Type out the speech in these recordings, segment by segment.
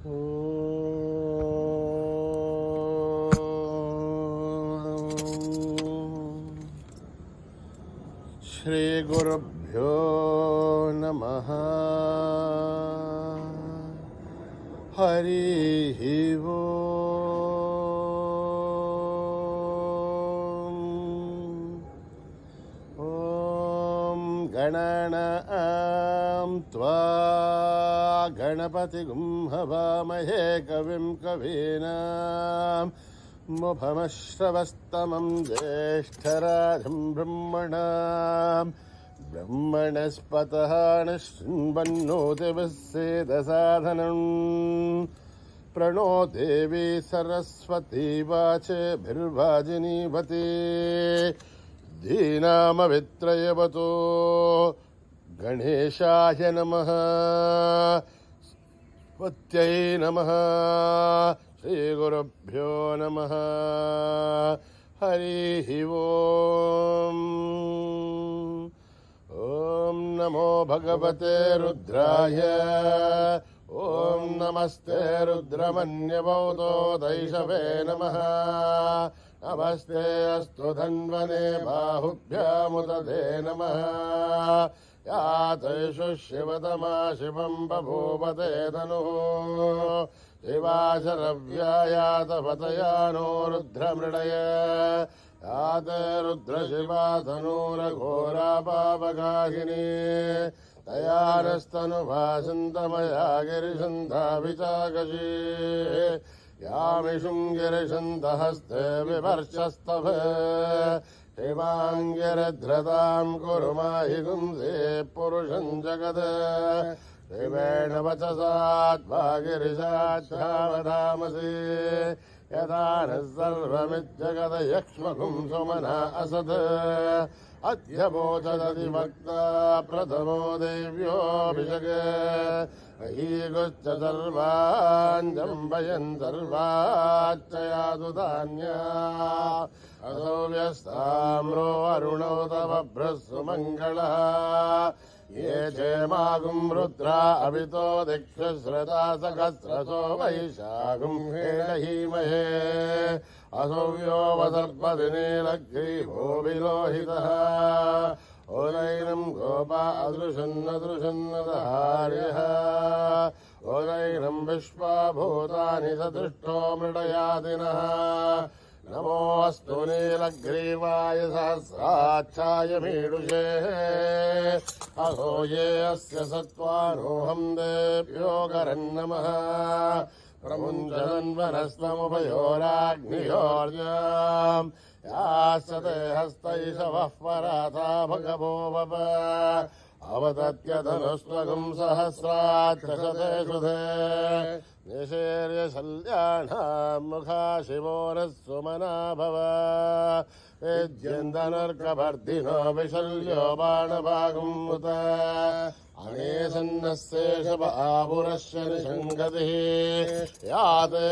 श्री गुरुभ्यो नमः। हरि ओम गणानां त्वा गणपतिगुं हवामहे कविं कवीनाम् मुखमश्रवस्तमं ज्येष्ठराजं ब्रह्मणस्पतः शृण्वन्नोतिभिस्सेदसाधनम् प्रणो देवी सरस्वती वाचेभिर्वाजिनीवती धीनामवित्रयवतो गणेशाय नमः। पत्यै नमः। श्रीगुरुभ्यो नमः। हरिः ओम्। ॐ नमो भगवते रुद्राय। ॐ नमस्ते रुद्रमन्यवौतो दैशवे नमः। नमस्ते अस्तु धन्वने बाहुभ्यामुदधे नमः। या तेषु शिवतमा शिवं बभूवते धनुः शिवाशरव्यायातपतया नो रुद्रमृडय याते रुद्रशिवा धनुरघोरा पावकाहिनी तया नस्तनुभाषन्तमया गिरिशन्धाभिचाकशी यामिषुं गिरिशन्धहस्ते विवर्षस्तभ शिवाङ्गिरध्रतां कुरु माहि गुंसे पुरुषं जगत् शिवेण वचसा गिरिशाच्छावधामसि यथा नः सर्वमिज्जगदयक्ष्मकुं सुमना असत् अद्य वोचदधिवक्ता प्रथमो देव्योऽभिषगे महीगुश्च सर्वान् जम्बयन् सर्वाच्चयातु धान्या असौ व्यस्ताम्रो अरुणौ तव बृहस्सुमङ्गलः ये चेमागुं रुद्रा अभितो दिक्षश्रता सहस्रसो वैशाखं हेणहीमहे असौव्यो वसर्पदिनीलग्रीवो विलोहितः ओदैनं गोपा अदृशन्नदृशन्नदहार्यः ओदैनं विश्वाभूतानि सदृष्टो मृडयादिनः नमोऽस्तु नीलग्रीवाय सहस्राक्षाय मीडुषे अहो ये अस्य सत्त्वानोऽहं देभ्यो करन्नमः प्रमुञ्चन्वनस्त्वमुभयोराग्नियोर्याम् यास्यते हस्तैषवः पराता भगवो वप अवतत्यधनुस्त्वगुं सहस्राक्षशते शुधे निशीर्य शल्याणां मुखा शिवोरः सुमना भव वेद्यन्दनर्कवर्धिनो विशल्यो बाणभागं मुत अनेसन्नस्येषव आपुरस्य निषङ्गतिः याते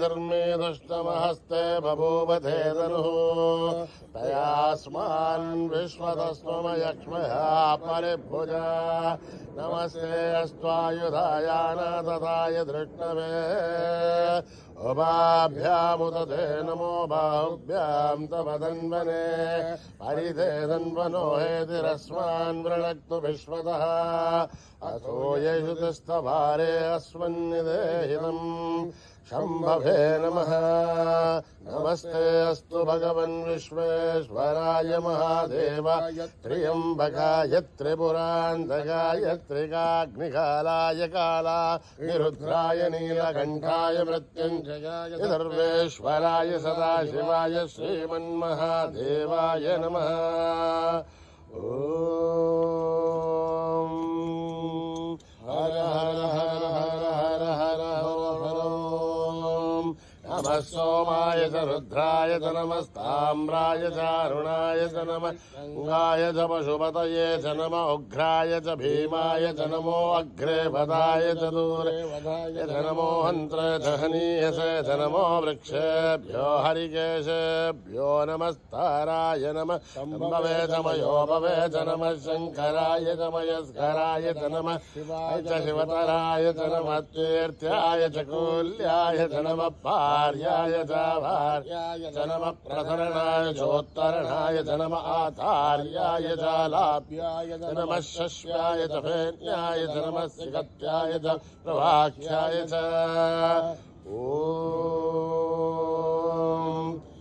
धर्मे दुष्टमहस्ते बभूवते धनुः तयास्मान् विश्वतस्त्वमयक्ष्मया परिभुजा नमस्ते अस्त्वायुधायानाथताय धृष्णवे उभाभ्यामुदते नमो बाहुभ्यां तव धन्वने परिधे धन्वनो हेतिरस्मान् वृणक्तु विश्वतः असो येषु तिष्ठभारे अस्मन्निदेहिनम् शम्भवे नमः। नमस्ते अस्तु भगवन् विश्वेश्वराय महादेवाय त्र्यम्बकाय त्रिपुरान्तकाय त्रिकाग्निकालाय कालाग्निरुद्राय नीलकण्ठाय मृत्युञ्जयाय सर्वेश्वराय सदाशिवाय श्रीमन्महादेवाय नमः। ॐ हर हर हर हर हर हर नमः सोमाय च रुद्राय च नमस्ताम्राय च अरुणाय च नमः गङ्गाय च पशुपतये च नमः उग्राय च भीमाय च नमो अग्रे वदाय च दूरे वदाय च नमो हन्त्रे च हनीयसे च नमो वृक्षेभ्यो हरिकेशेभ्यो नमस्ताराय नमः शम्भवे च मयोभवे च नमः शङ्कराय च मयस्कराय च नमः शिवाय च शिवतराय च नमः तीर्थ्याय च कूल्याय च नमः पार्याय च भार्याय च नमः प्रसरणाय चोत्तरणाय च नमः आचार्याय च लाभ्याय च नमः शश्व्याय च फेन्याय च नमः सिगत्याय च प्रवाख्याय च ॐ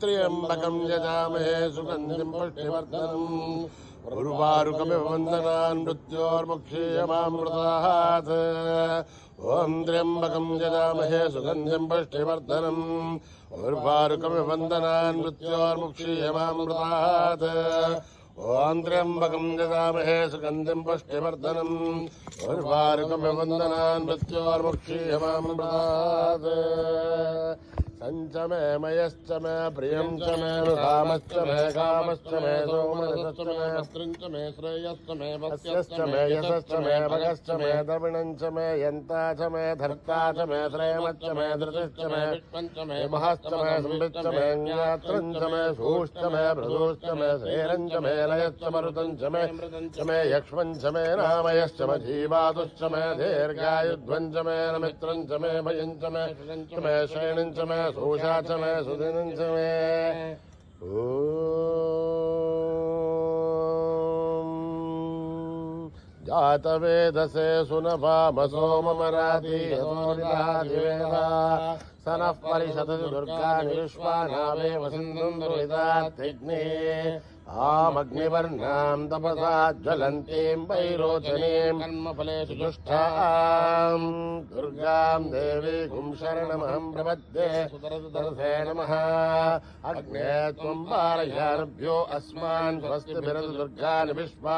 त्र्यम्बकं यजामहे सुगन्धिं पुष्टिवर्धनम् उर्वारुकमिव वन्दनान् मृत्योर्मुक्षीयमामृतात् ॐ त्र्यम्बकं यजामहे सुगन्धिं पुष्टिवर्धनम् उर्वारुकमिव वन्दनान् मृत्योर्मुक्षीयमामृतात् ॐ त्र्यम्बकं यजामहे सुगन्धिं पुष्टिवर्धनम् उर्वारुकमिव वन्दनान् मृत्योर्मुक्षीयमामृतात् सञ्च मे मयश्च मे प्रियं च मे रामश्च मे कामश्च मे सोमनश्च मे भद्रञ्च मे श्रेयश्च मे वस्यश्च मे यशश्च मे भगश्च मे द्रविणञ्च मे यन्ता च मे धर्ता च मे श्रेयमश्च मे धृतिश्च मे विश्वञ्च मे महश्च मे संविच्च मे ज्ञात्रञ्च मे सूश्च मे भृदुश्च मे श्रेरञ्च मे लयश्च मरुतञ्च मे मृतञ्च मे यक्ष्मञ्च मे नामयश्च मे जीवातुश्च मे दीर्घायुध्वञ्च मे नमित्रञ्च मे भयञ्च मे मे श्रेणञ्च मे सूषा च मे सुदिनं च मे जातवेदसे सुनभामसोममराति यतोरिदादिवेदा स नः परिषदति दुर्गानि विश्वानामेव सिन्धुं दुरितात्यग्ने आमग्निवर्णां तपसा ज्वलन्तीं वैरोचनीं कर्मफलेषु जुष्टां दुर्गां देवीं शरणमहं प्रपद्ये सुतरसे नमः अग्ने त्वं पारयानभ्यो अस्मान् स्वस्तिभिरतु दुर्गानि विश्वा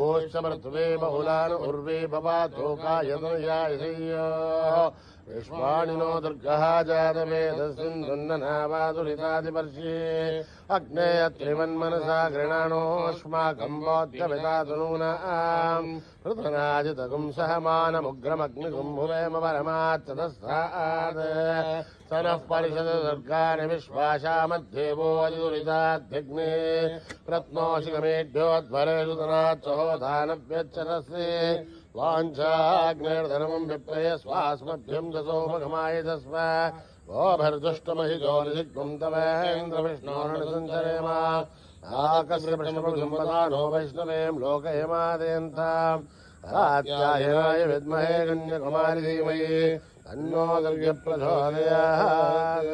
ओष्टमृत्वे बहुलान् उर्वे भवातोकायतनयायशय्योः विश्वाणिनो दुर्गः जातवेदसिन्धुन्ननावादुरितादिपर्षि अग्ने त्रिवन्मनसा गृणानोऽस्माकं बोध्यविदातनूनाम् पृथनाजितगुं सहमानमुग्रमग्निगुम्भुवेम परमात्तदस्तात् स नः परिषद दुर्गानि विश्वाशामध्येवो अधिदुरिताध्यग्ने रत्नोऽशिगमेभ्योऽध्वरेषु तनात्सहोधानभ्यच्छतस्ते वाञ्छाग्नेर्धनमं विप्रय स्वास्मभ्यं दसोमघमाय तस्म वो भर्दुष्टमहितो निषिग्गुं तवेन्द्रविष्णोरणसञ्चरेम आकस्यप्रशमसम्पदानो वैष्णवें लोकयमादयन्ताम् रात्यायनाय विद्महे कन्याकुमारी धीमहि तन्नो दुर्गप्रचोदयात्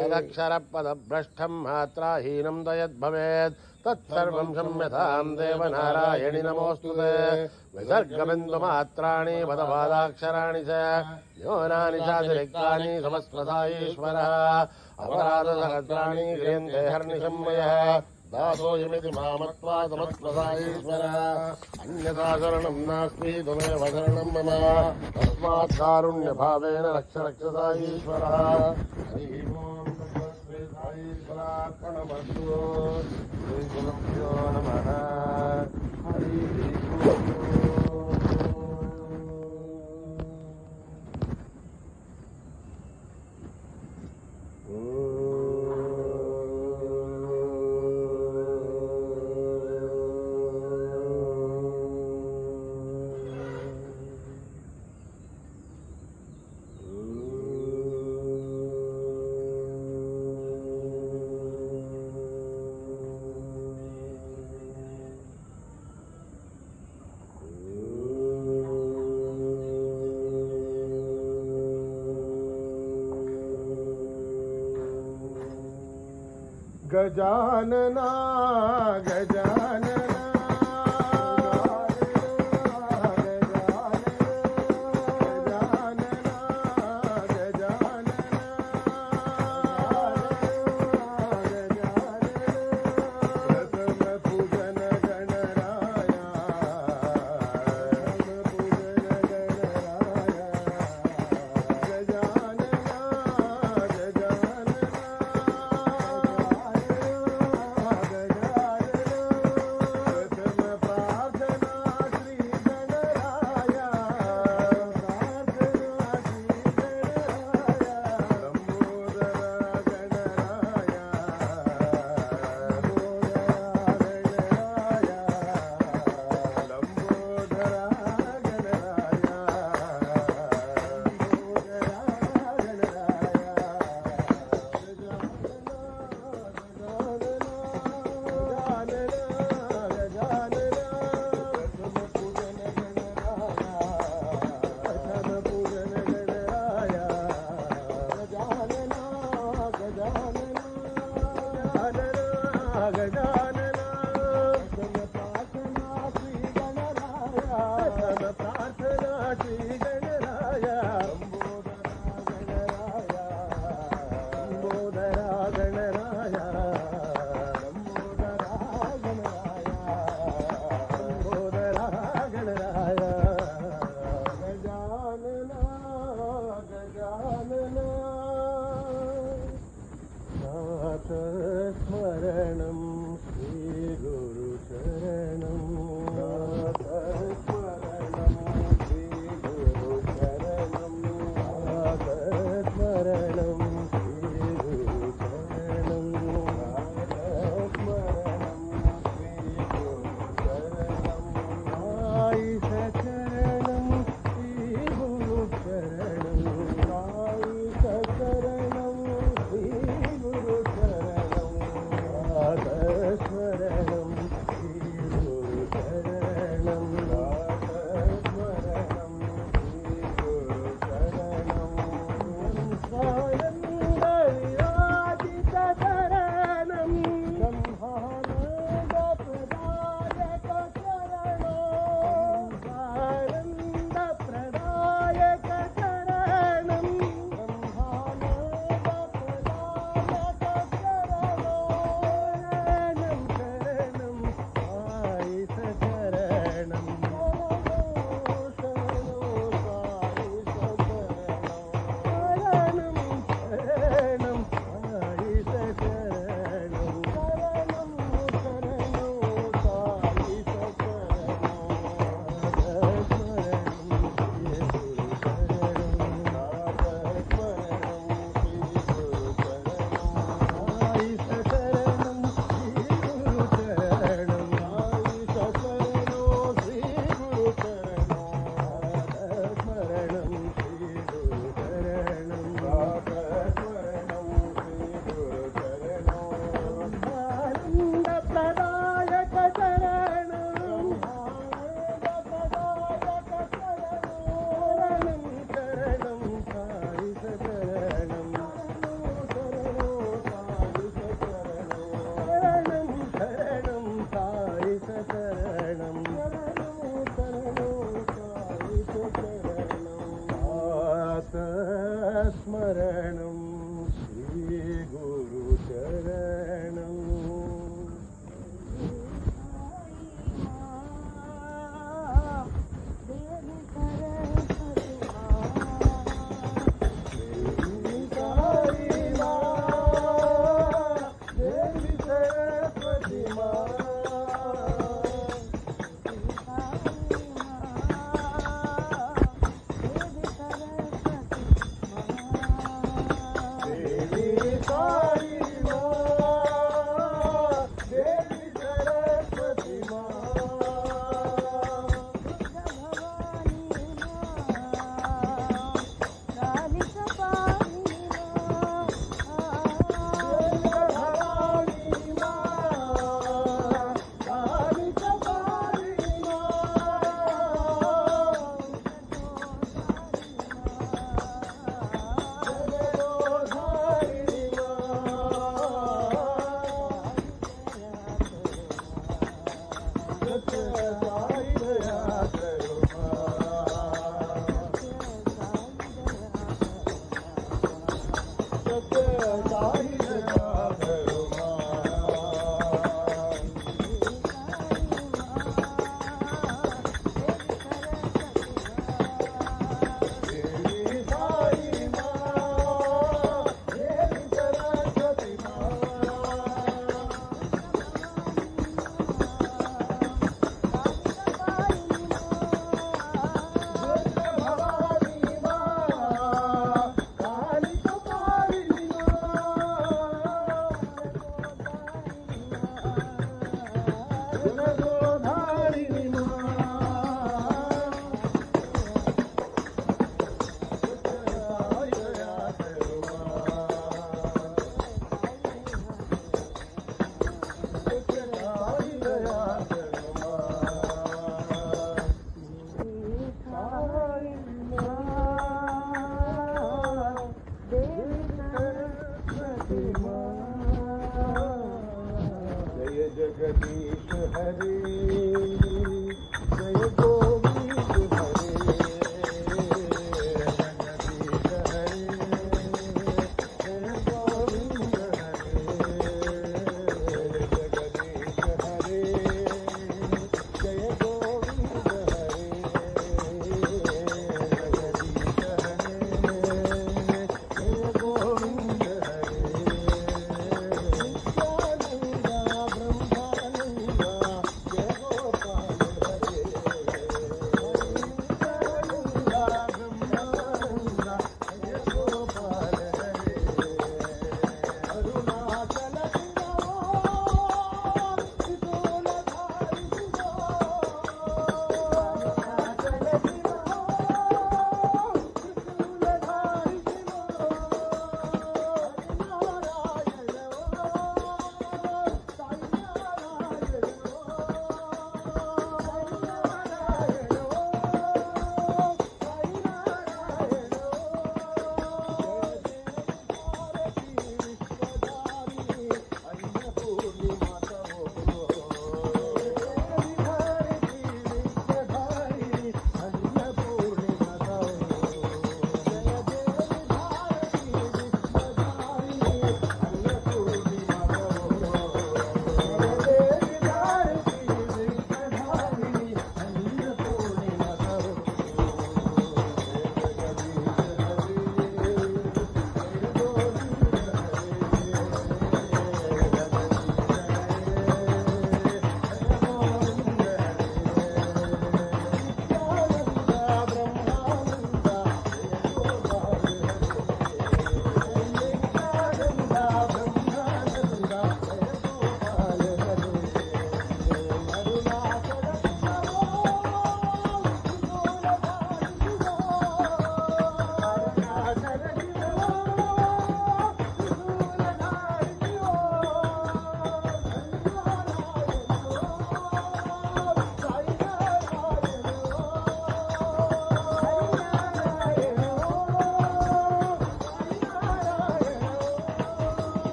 यदक्षरपदभ्रष्टं मात्राहीनं तयद्भवेत् तत्सर्वं क्षम्यतां देवनारायणि नमोऽस्तुते विसर्गबिन्दुमात्राणि पदपादाक्षराणि च न्यूनानि चातिरिक्तानि समस्वता ईश्वरः अपराधसहस्राणि क्रियन्ते हर्निशम्मयः दासोऽयमिति मामत्वा समस्वता ईश्वरः अन्यथा शरणं नास्ति त्वमेव शरणं मम तस्मात् कारुण्यभावेन रक्ष रक्षसा ईश्वरः हरिः ओम् ईश्वरार्पणमस्तु श्रीगुरुभ्यो नमः हरिः गजानना गजानना స్మరణం శ్రీ గురు చరణం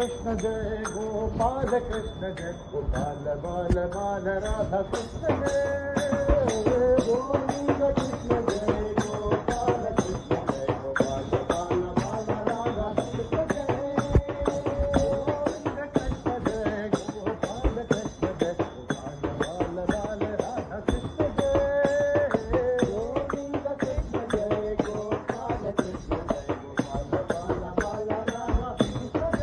कृष्ण जय गोपाल कृष्ण जय गोपाल बाल बाल राधा कृष्ण जय गोविंद कृष्ण जय गोपाल कृष्ण जय गोपाल बाल बाल राधा कृष्ण जय गोविंद कृष्ण जय गोपाल कृष्ण जय गोपाल बाल बाल राधा कृष्ण जय गोविंद कृष्ण जय गोपाल कृष्ण जय गोपाल बाल बाल राधा कृष्ण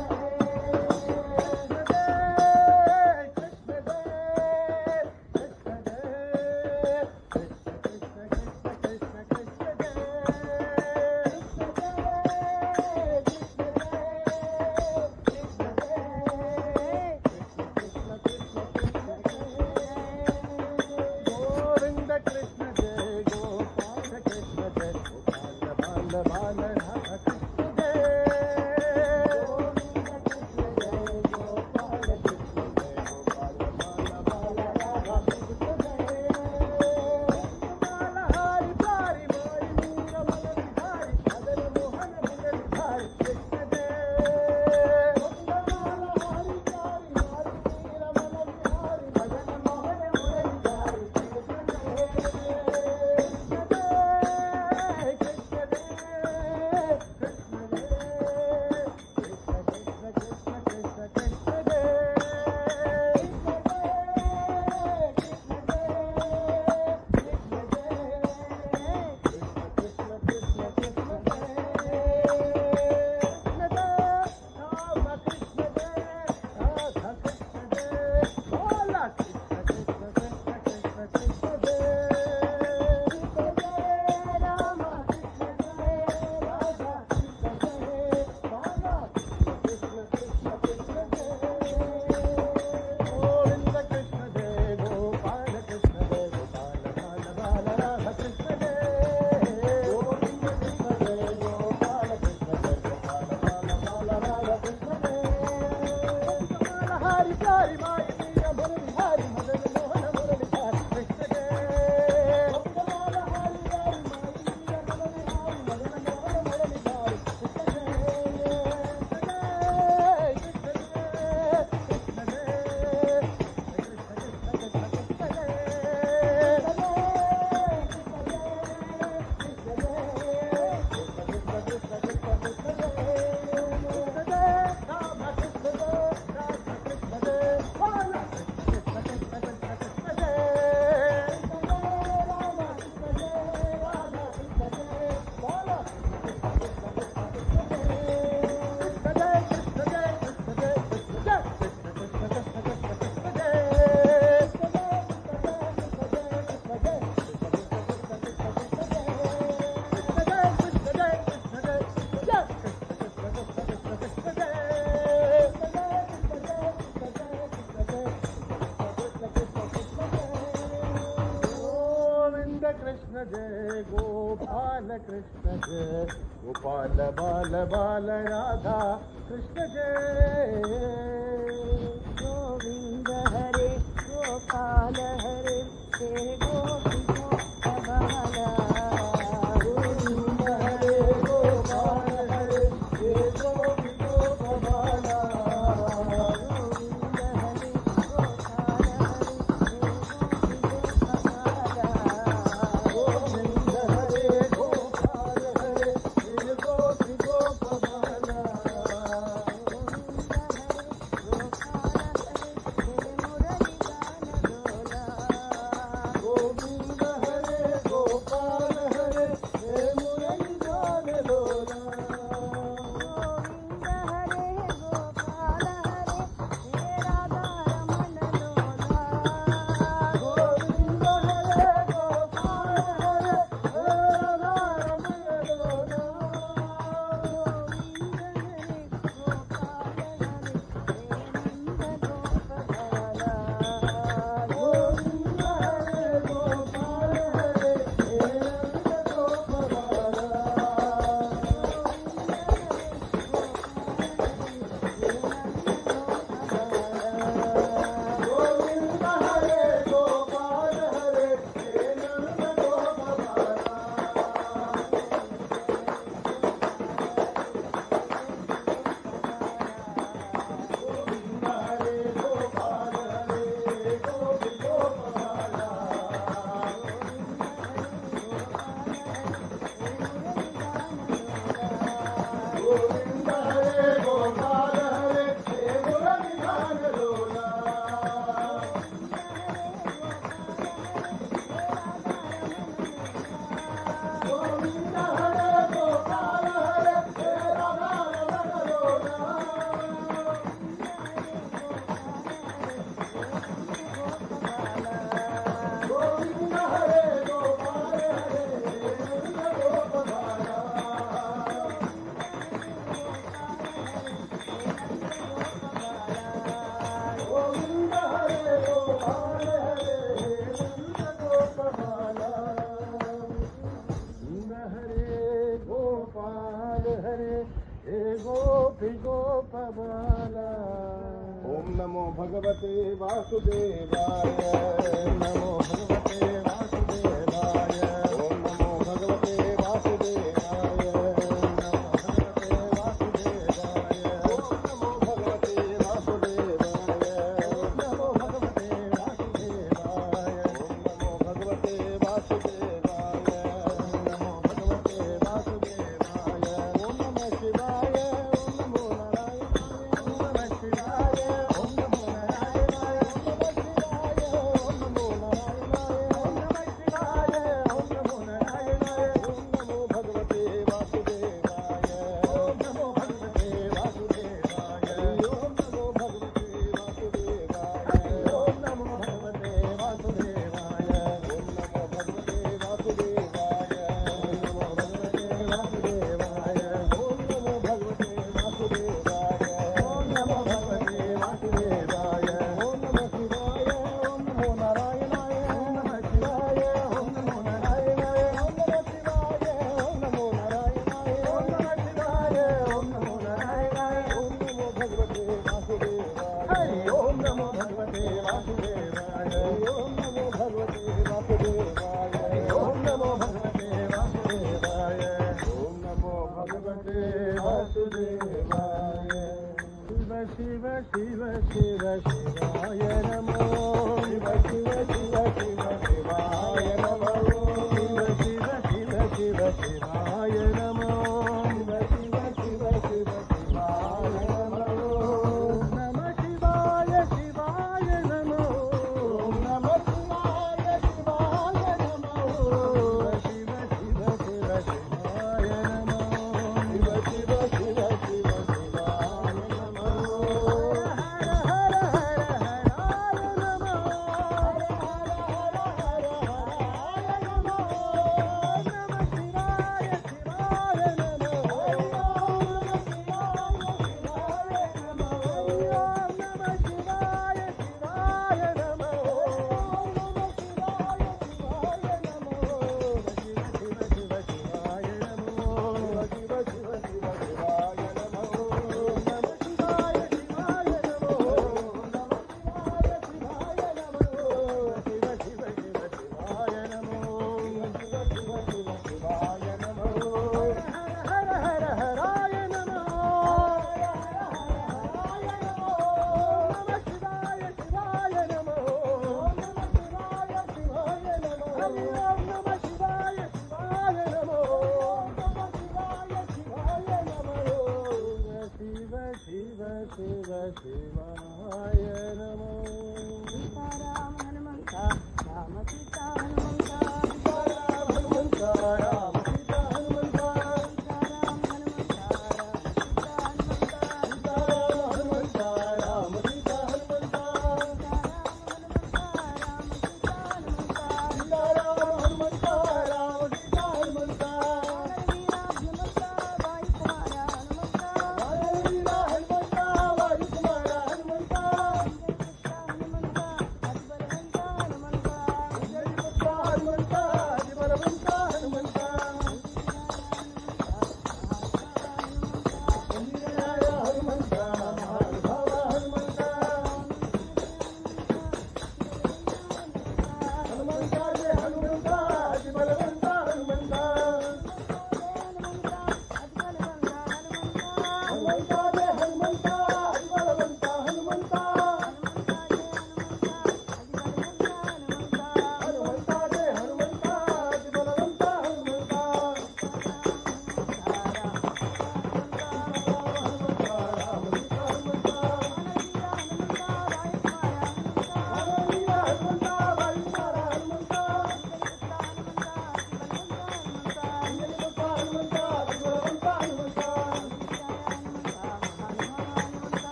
गोविंद कृष्ण जय गोपाल कृष्ण जय गोपाल बाल बाल राधा कृष्ण जय गोविंद कृष्ण जय गोपाल कृष्ण जय गोपाल बाल बाल राधा कृष्ण जय हरि प्यारी माई मीरा मन बिहारी मदन मोहन मुरली बिहारी कृष्ण जय हरि प्यारी माई मीरा मन बिहारी मदन मोहन मुरली बिहारी कृष्ण कृष्ण जय गोपाल कृष्ण जय गोपाल बाल बाल राधा कृष्ण जय गोविंद हरे गोपाल हरे तेरे गोपी गोपाला गोविंद हरे गोपाल हरे तेरे गोपी गोपाला गोविंद हरे गोपाल हरे गोविंद हरे गोपाल हरे तेरे गोपी गोपाला गोविंद हरे ओम नमो भगवते वासुदेवाय नमो भगवते वासुदेवाय ओम नमो भगवते वासुदेवाय नमो भगवते वासुदेवाय ओम नमो भगवते वासुदेवाय नमो भगवते वासुदेवाय ओम नमो भगवते वासुदेवाय नमो भगवते वासुदेवाय ओम नमः शिवाय ओम नमो नारायणाय ओम नमः शिवाय ओम नमो नारायणाय ओम नमः शिवाय ओम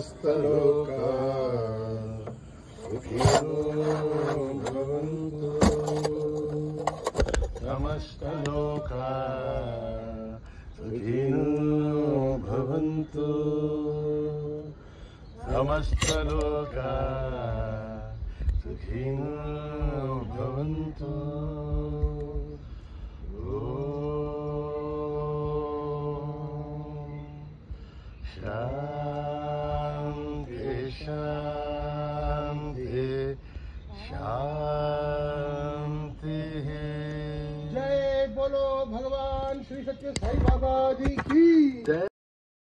समस्त लोका सुखिनो भवन्तु समस्त लोका सुखिनो भवन्तु समस्त लोका सुखिनो भवन्तु शांति शांति शांति। जय बोलो भगवान श्री सत्य साई बाबा जी की जय।